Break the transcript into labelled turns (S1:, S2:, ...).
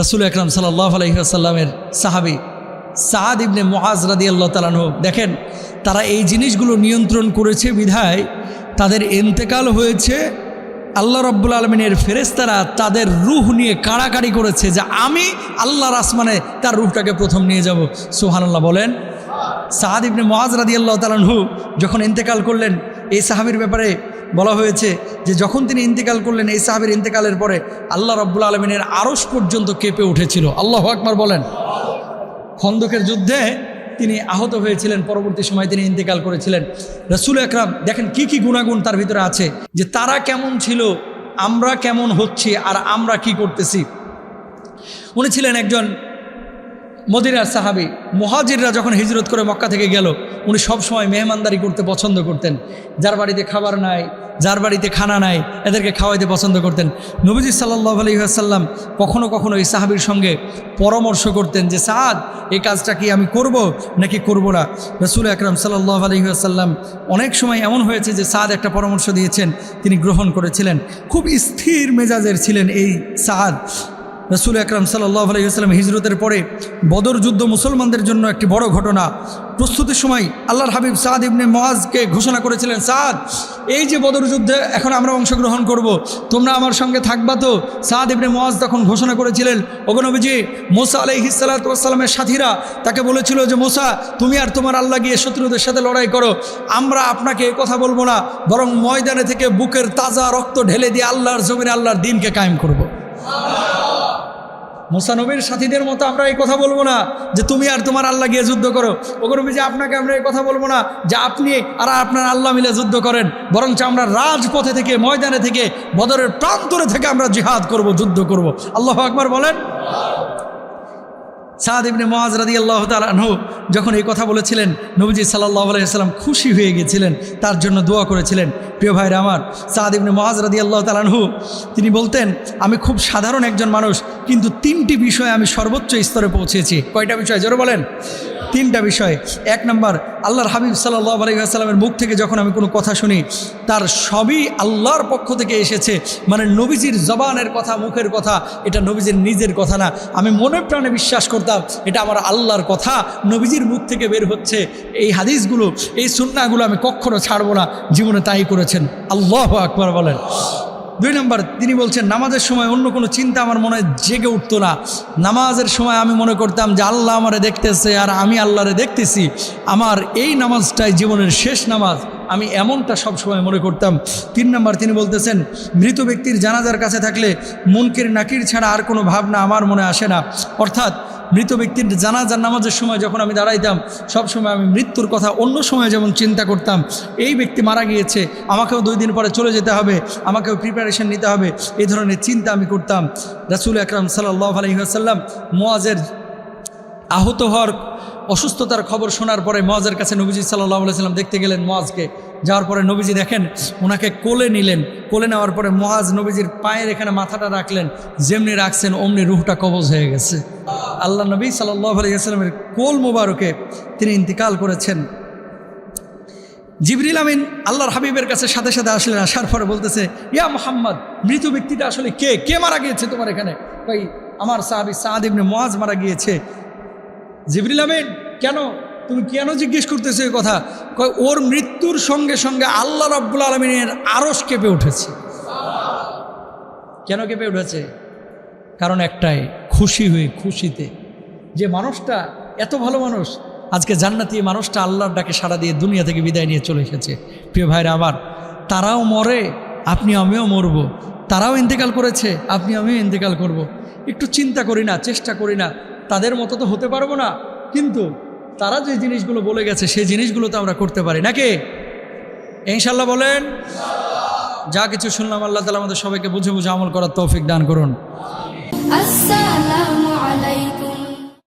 S1: রাসূল আকরাম সাল্লাল্লাহু আলাইহি ওয়াসাল্লামের সাহাবী সাদ ইবনে মুআজ রাদিয়াল্লাহু তাআলা আনহু, দেখেন তারা এই জিনিসগুলো নিয়ন্ত্রণ করেছে বিধায় তাদের ইন্তেকাল হয়েছে। আল্লাহ রাব্বুল আলামিনের ফেরেশতারা তাদের রূহ নিয়ে কাড়াকাড়ি করেছে যে আমি আল্লাহর আসমানে তার রূহটাকে প্রথম নিয়ে যাব। সুবহানাল্লাহ বলেন। সাদ ইবনে মুআজ রাদিয়াল্লাহু তাআলা আনহু যখন ইন্তেকাল করলেন, এই সাহাবীর ব্যাপারে বলা হয়েছে যে যখন তিনি ইন্তেকাল করলেন, এই সাহাবীর ইন্তেকালের পরে আল্লাহ রাব্বুল আলামিনের আরশ পর্যন্ত কেঁপে উঠেছিল। আল্লাহু আকবার বলেন। খন্দকের যুদ্ধে তিনি আহত হয়েছিলেন, পরবর্তী সময় তিনি ইন্তেকাল করেছিলেন। রাসূল আকরাম দেখেন কি কি গুণাগুণ তার ভিতরে আছে, যে তারা কেমন ছিল, আমরা কেমন হচ্ছি, আর আমরা কি করতেছি। উনি ছিলেন একজন মদিনার সাহাবী। মুহাজিররা যখন হিজরত করে মক্কা থেকে গেল, উনি সবসময় মেহমানদারি করতে পছন্দ করতেন। যার বাড়িতে খাবার নাই, যার বাড়িতে খানা নাই, এদেরকে খাওয়াইতে পছন্দ করতেন। নবীজি সাল্লাল্লাহু আলাইহি ওয়াসাল্লাম কখনো কখনো এই সাহাবীর সঙ্গে পরামর্শ করতেন যে সাদ, এই কাজটা কি আমি করব নাকি করব না। রাসূল আকরাম সাল্লাল্লাহু আলাইহি ওয়াসাল্লাম অনেক সময় এমন হয়েছে যে সাদ একটা পরামর্শ দিয়েছেন, তিনি গ্রহণ করেছিলেন। খুব স্থির মেজাজের ছিলেন এই সাদ। রাসূল আকরাম সাল্লাল্লাহু আলাইহি ওয়াসাল্লাম হিজরতের পরে বদর যুদ্ধ মুসলমানদের জন্য একটি বড় ঘটনা। প্রস্তুতির সময় আল্লাহর হাবিব সাদ ইবনে মুআজকে ঘোষণা করেছিলেন, সাদ, এই যে বদর যুদ্ধে এখন আমরা অংশগ্রহণ করব, তোমরা আমার সঙ্গে থাকবা তো? সাদ ইবনে মুআজ তখন ঘোষণা করেছিলেন, ওগো নবীজি, মুসা আলাইহিস সালাতু ওয়াস সালামের সাথীরা তাকে বলেছিল যে মুসা, তুমি আর তোমার আল্লাহ গিয়ে শত্রুদের সাথে লড়াই করো, আমরা আপনাকে এ কথা বলবো না, বরং ময়দানে থেকে বুকের তাজা রক্ত ঢেলে দিয়ে আল্লাহর জমিনে আল্লাহর দ্বীনকে কায়েম করব। মুসা নবীর সাথীদের মতো আমরা এই কথা বলবো না যে তুমি আর তোমার আল্লাহ গিয়ে যুদ্ধ করো। ওগো নবীজি, আপনাকে আমরা এই কথা বলবো না যে আপনি আর আপনার আল্লাহ মিলে যুদ্ধ করেন, বরঞ্চ আমরা রাজপথে থেকে, ময়দানে থেকে, বদরের প্রান্তরে থেকে আমরা জিহাদ করব, যুদ্ধ করব। আল্লাহু আকবার বলেন। সাদ ইবনে মুআজ রাদিয়াল্লাহু তাআলা আনহু যখন এই কথা বলেছিলেন, নবীজি সাল্লাল্লাহু আলাইহি ওয়াসাল্লাম খুশি হয়ে গিয়েছিলেন, তার জন্য দোয়া করেছিলেন। প্রিয় ভাইরা আমার, সাদ ইবনে মুআজ রাদিয়াল্লাহু তাআলা আনহু তিনি বলতেন, আমি খুব সাধারণ একজন মানুষ, কিন্তু 3টি বিষয়ে আমি সর্বোচ্চ স্তরে পৌঁছেছি। কয়টা বিষয় জোরে বলেন? 3টা বিষয়। 1 নম্বর, আল্লাহর হাবিব সাল্লাল্লাহু আলাইহি ওয়াসাল্লামের মুখ থেকে যখন আমি কোনো কথা শুনি, তার সবই আল্লাহর পক্ষ থেকে এসেছে। মানে নবীজির জবানের কথা, মুখের কথা, এটা নবীজির নিজের কথা না। আমি মনে প্রাণে বিশ্বাস করতাম এটা আমার আল্লাহর কথা, নবীজির মুখ থেকে বের হচ্ছে। এই হাদিসগুলো, এই সুন্নাহগুলো আমি কখনো ছাড়বো না। জীবনে তাই করেছেন। আল্লাহু আকবার বলেন। 2 নম্বর, তিনি বলছেন, নামাজের সময় অন্য কোনো চিন্তা আমার মনে জেগে উঠতো না। নামাজের সময় আমি মনে করতাম যে আল্লাহ আমারে দেখতেছে আর আমি আল্লাহরে দেখতেছি। আমার এই নামাজটাই জীবনের শেষ নামাজ, আমি এমনটা সবসময় মনে করতাম। 3 নম্বর, তিনি বলতেছেন, মৃত ব্যক্তির জানাজার কাছে থাকলে মুনকির নাকির ছাড়া আর কোনো ভাবনা আমার মনে আসে না। অর্থাৎ মৃত ব্যক্তির জানাজার নামাজের সময় যখন আমি দাঁড়াইতাম, সবসময় আমি মৃত্যুর কথা অন্য সময় যেমন চিন্তা করতাম, এই ব্যক্তি মারা গিয়েছে, আমাকেও 2 দিন পরে চলে যেতে হবে, আমাকেও প্রিপারেশন নিতে হবে, এই ধরনের চিন্তা আমি করতাম। রাসূল আকরাম সাল্লাল্লাহু আলাইহি ওয়াসাল্লাম মুআজের আহত হওয়ার, অসুস্থতার খবর শোনার পরে মুআজের কাছে নবীজি সাল্লাল্লাহু আলাইহি ওয়াসাল্লাম দেখতে গেলেন মুআজকে। যাওয়ার পরে নবীজি দেখেন ওনাকে কোলে নিলেন। কোলে নেওয়ার পরে মুআজ নবীজির পায়ের এখানে মাথাটা রাখলেন, যেমনি রাখছেন অমনি রুহটা কবজ হয়ে গেছে। আল্লাহ নবী সাল্লাল্লাহু আলাইহি ওয়াসাল্লামের কোল মোবারকে তিনি ইন্তিকাল করেছেন। জিবরিল আমিন আল্লাহর হাবিবের কাছে সাথে সাথে আসলেন। আসার পরে বলতেছে, ইয়া মুহাম্মদ, মৃত ব্যক্তিটা আসলে কে? কে মারা গিয়েছে তোমার এখানে? ভাই, আমার সাহাবী সাদ ইবনে মুআজ মারা গিয়েছে। জিবরিল আমিন, কেন? তুমি কেন জিজ্ঞেস করতেছো এই কথা? কয়, ওর মৃত্যুর সঙ্গে সঙ্গে আল্লাহ রাব্বুল আলামিনের আরশ কেঁপে উঠেছে। কেন কেঁপে উঠেছে? কারণ একটাই, খুশি হয়ে, খুশিতে। যে মানুষটা এত ভালো মানুষ, আজকে জান্নাতি মানুষটা আল্লাহর ডাকে সাড়া দিয়ে দুনিয়া থেকে বিদায় নিয়ে চলে এসেছে। প্রিয় ভাইরা আমার, তারাও মরে, আপনি আমিও মরব। তারাও ইন্তেকাল করেছে, আপনি আমিও ইন্তেকাল করব। একটু চিন্তা করি না, চেষ্টা করি না, তাদের মতো তো হতে পারবো না, কিন্তু তারা যে জিনিসগুলো বলে গেছে সেই জিনিসগুলো তো আমরা করতে পারি নাকি? ইনশাআল্লাহ বলেন। যা কিছু শুনলাম আল্লাহ তাআলা আমাদের সবাইকে বুঝে বুঝে আমল করার তৌফিক দান করুন।
S2: আসসালামু আলাইকুম।